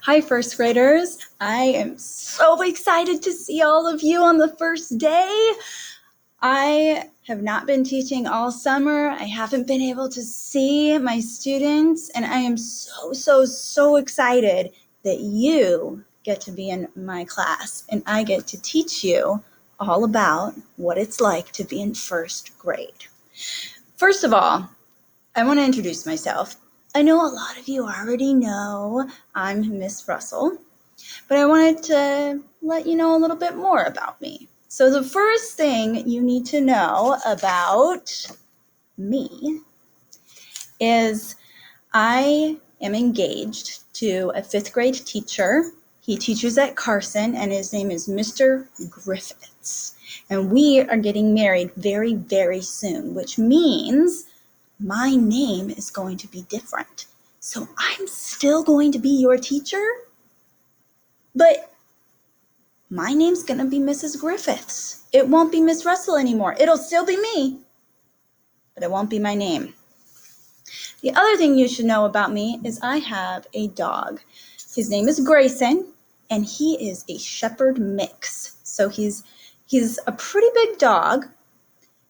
Hi, first graders. I am so excited to see all of you on the first day. I have not been teaching all summer. I haven't been able to see my students, and I am so excited that you get to be in my class, and I get to teach you all about what it's like to be in first grade. First of all, I want to introduce myself. I know a lot of you already know I'm Miss Russell, but I wanted to let you know a little bit more about me. So the first thing you need to know about me is I am engaged to a fifth grade teacher. He teaches at Carson, and his name is Mr. Griffiths. And we are getting married very soon, which means my name is going to be different. So I'm still going to be your teacher, but my name's going to be Mrs. Griffiths. It won't be Miss Russell anymore. It'll still be me, but it won't be my name. The other thing you should know about me is I have a dog. His name is Grayson, and he is a shepherd mix. So he's a pretty big dog,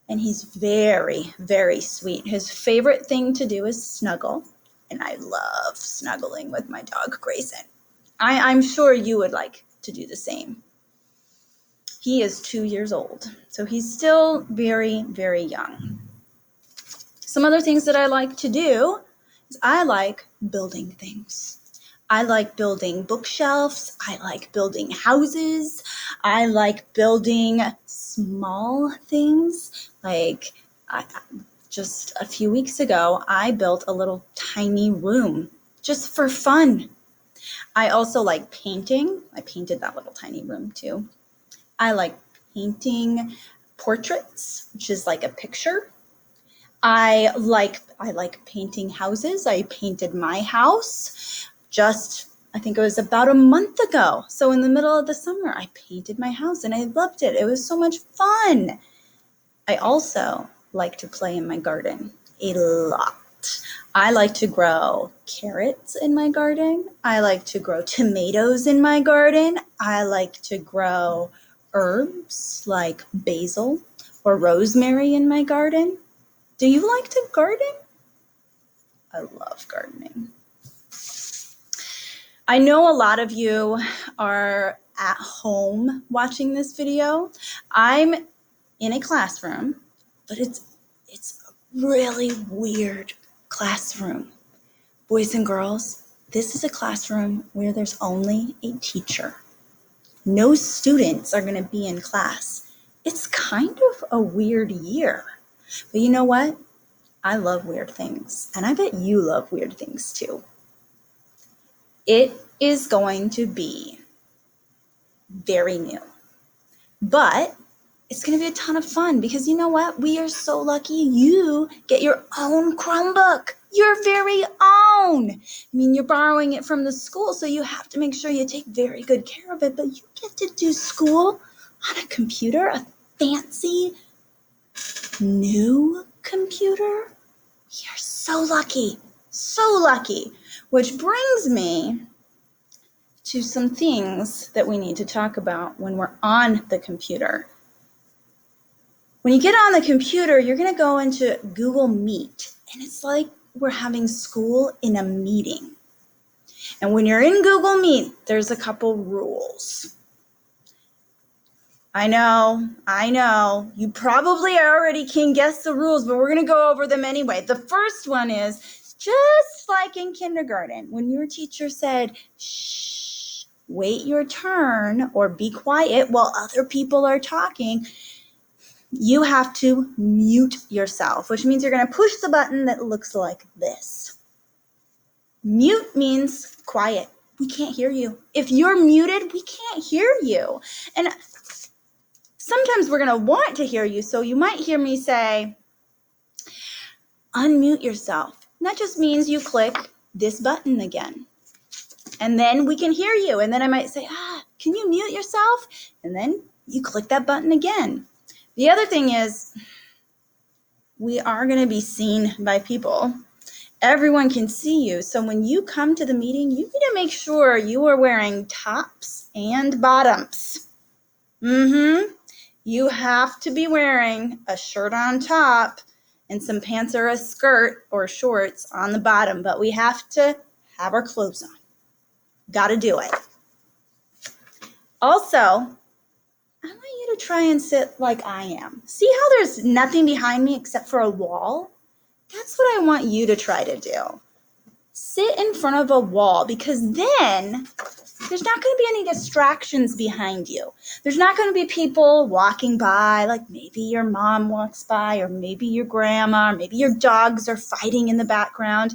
and he's very sweet. His favorite thing to do is snuggle, and I love snuggling with my dog, Grayson. I'm sure you would like to do the same. He is 2 years old, so he's still very young. Some other things that I like to do is I like building things. I like building bookshelves. I like building houses. I like building small things. Like just a few weeks ago, I built a little tiny room just for fun. I also like painting. I painted that little tiny room too. I like painting portraits, which is like a picture. I like painting houses. I painted my house I think it was about a month ago. So in the middle of the summer, I painted my house and I loved it. It was so much fun. I also like to play in my garden a lot. I like to grow carrots in my garden. I like to grow tomatoes in my garden. I like to grow herbs like basil or rosemary in my garden. Do you like to garden? I love gardening. I know a lot of you are at home watching this video. I'm in a classroom, but it's a really weird classroom. Boys and girls, this is a classroom where there's only a teacher. No students are going to be in class. It's kind of a weird year. But you know what? I love weird things, and I bet you love weird things too. It is going to be very new, but it's going to be a ton of fun because you know what? We are so lucky you get your own Chromebook, your very own. I mean, you're borrowing it from the school, so you have to make sure you take very good care of it, but you get to do school on a computer, a fancy new computer. You're so lucky, which brings me to some things that we need to talk about when we're on the computer. When you get on the computer, you're going to go into Google Meet, and it's like we're having school in a meeting. And when you're in Google Meet, there's a couple rules. I know, you probably already can guess the rules, but we're going to go over them anyway. The first one is, just like in kindergarten, when your teacher said, shh, wait your turn, or be quiet while other people are talking, you have to mute yourself, which means you're going to push the button that looks like this. Mute means quiet. We can't hear you. If you're muted, we can't hear you. And sometimes we're going to want to hear you, so you might hear me say, unmute yourself. And that just means you click this button again. And then we can hear you. And then I might say, can you mute yourself? And then you click that button again. The other thing is, we are going to be seen by people. everyone can see you. So when you come to the meeting, you need to make sure you are wearing tops and bottoms. You have to be wearing a shirt on top and some pants or a skirt or shorts on the bottom, but we have to have our clothes on. Got to do it. Also, I want you to try and sit like I am. See how there's nothing behind me except for a wall? That's what I want you to try to do. Sit in front of a wall, because then there's not going to be any distractions behind you. There's not going to be people walking by, like maybe your mom walks by, or maybe your grandma, or maybe your dogs are fighting in the background.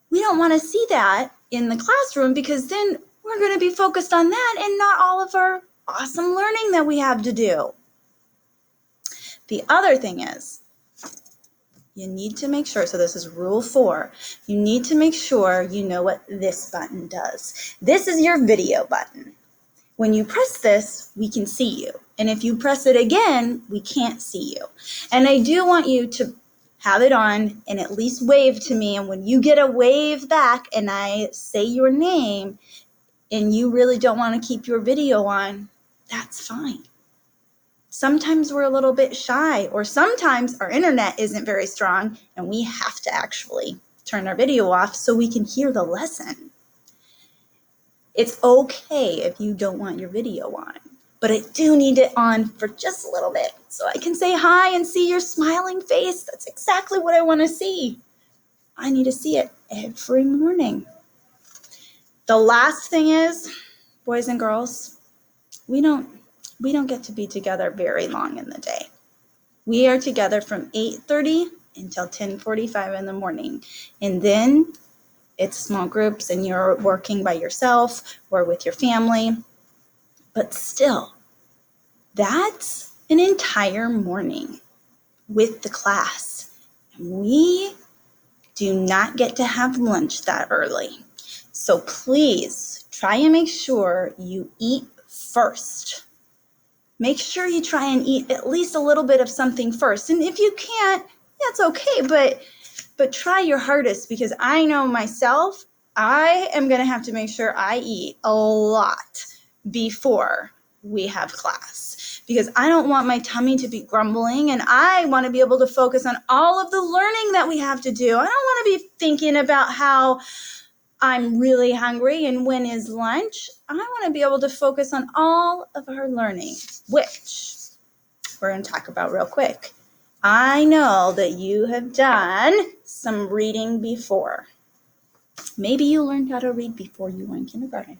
We don't want to see that in the classroom, because then we're going to be focused on that and not all of our awesome learning that we have to do. The other thing is, you need to make sure, so this is rule 4, you need to make sure you know what this button does. This is your video button. When you press this, we can see you. And if you press it again, we can't see you. And I do want you to have it on and at least wave to me. And when you get a wave back and I say your name and you really don't want to keep your video on, that's fine. Sometimes we're a little bit shy, or sometimes our internet isn't very strong and we have to actually turn our video off so we can hear the lesson. It's okay if you don't want your video on, but I do need it on for just a little bit so I can say hi and see your smiling face. That's exactly what I want to see. I need to see it every morning. The last thing is, boys and girls, we don't get to be together very long in the day. We are together from 8:30 until 10:45 in the morning. And then it's small groups and you're working by yourself or with your family. But still, that's an entire morning with the class. And we do not get to have lunch that early. So please try and make sure you eat first. Make sure you try and eat at least a little bit of something first. And if you can't, that's okay, but try your hardest, because I know myself, I am going to have to make sure I eat a lot before we have class, because I don't want my tummy to be grumbling, and I want to be able to focus on all of the learning that we have to do. I don't want to be thinking about how I'm really hungry and when is lunch. I want to be able to focus on all of our learning, which we're going to talk about real quick. I know that you have done some reading before. Maybe you learned how to read before you were in kindergarten.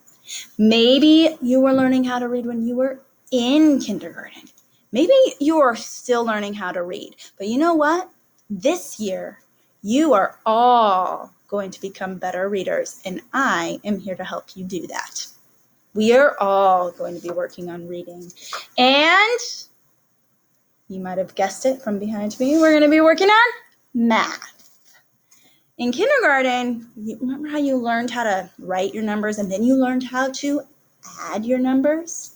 Maybe you were learning how to read when you were in kindergarten. Maybe you are still learning how to read. But you know what? This year, you are all going to become better readers, and I am here to help you do that. We are all going to be working on reading. And you might have guessed it from behind me, we're going to be working on math. In kindergarten, you remember how you learned how to write your numbers and then you learned how to add your numbers?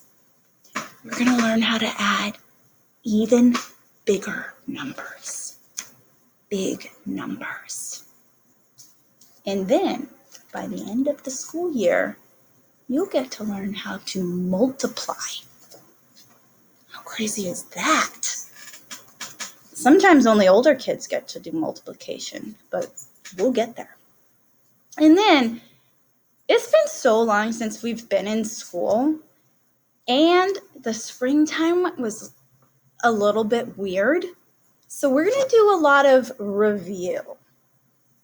We're going to learn how to add even bigger numbers. Big numbers. And then, by the end of the school year, you'll get to learn how to multiply. How crazy is that? Sometimes only older kids get to do multiplication, but we'll get there. And then, it's been so long since we've been in school, and the springtime was a little bit weird. So we're going to do a lot of review.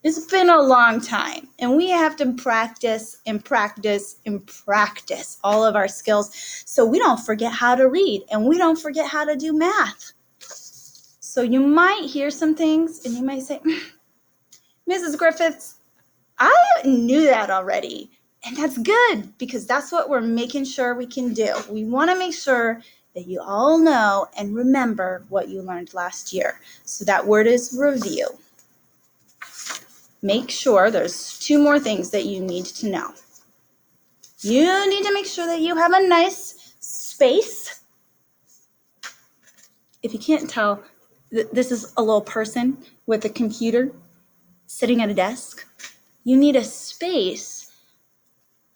It's been a long time, and we have to practice and practice and practice all of our skills so we don't forget how to read and we don't forget how to do math. So you might hear some things and you might say, Mrs. Griffiths, I knew that already. And that's good, because that's what we're making sure we can do. We want to make sure that you all know and remember what you learned last year. So that word is review. Make sure there's 2 more things that you need to know. You need to make sure that you have a nice space. If you can't tell, this is a little person with a computer sitting at a desk. You need a space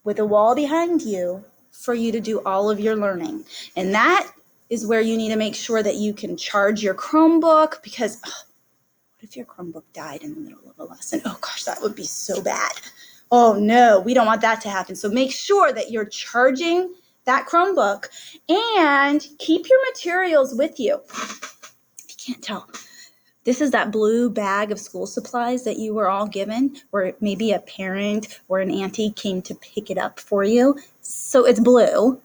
with a wall behind you for you to do all of your learning. And that is where you need to make sure that you can charge your Chromebook, because what if your Chromebook died in the middle of a lesson? Oh gosh, that would be so bad. Oh no, we don't want that to happen. So make sure that you're charging that Chromebook and keep your materials with you. If you can't tell, this is that blue bag of school supplies that you were all given, or maybe a parent or an auntie came to pick it up for you. So it's blue.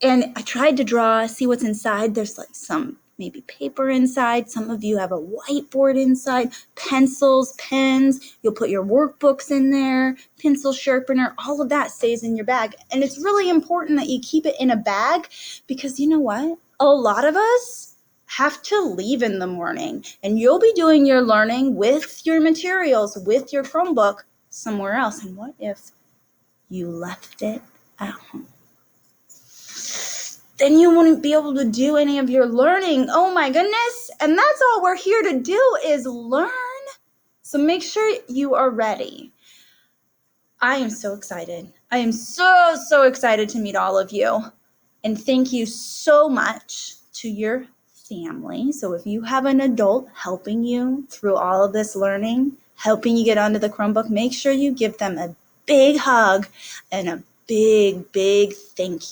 And I tried to see what's inside. There's like some maybe paper inside. Some of you have a whiteboard inside, pencils, pens. You'll put your workbooks in there, pencil sharpener, all of that stays in your bag. And it's really important that you keep it in a bag, because you know what? A lot of us have to leave in the morning, and you'll be doing your learning with your materials, with your Chromebook somewhere else. And what if you left it at home? Then you wouldn't be able to do any of your learning. Oh my goodness. And that's all we're here to do, is learn. So make sure you are ready. I am so excited. I am so excited to meet all of you. And thank you so much to your family. So if you have an adult helping you through all of this learning, helping you get onto the Chromebook, make sure you give them a big hug and a big thank you.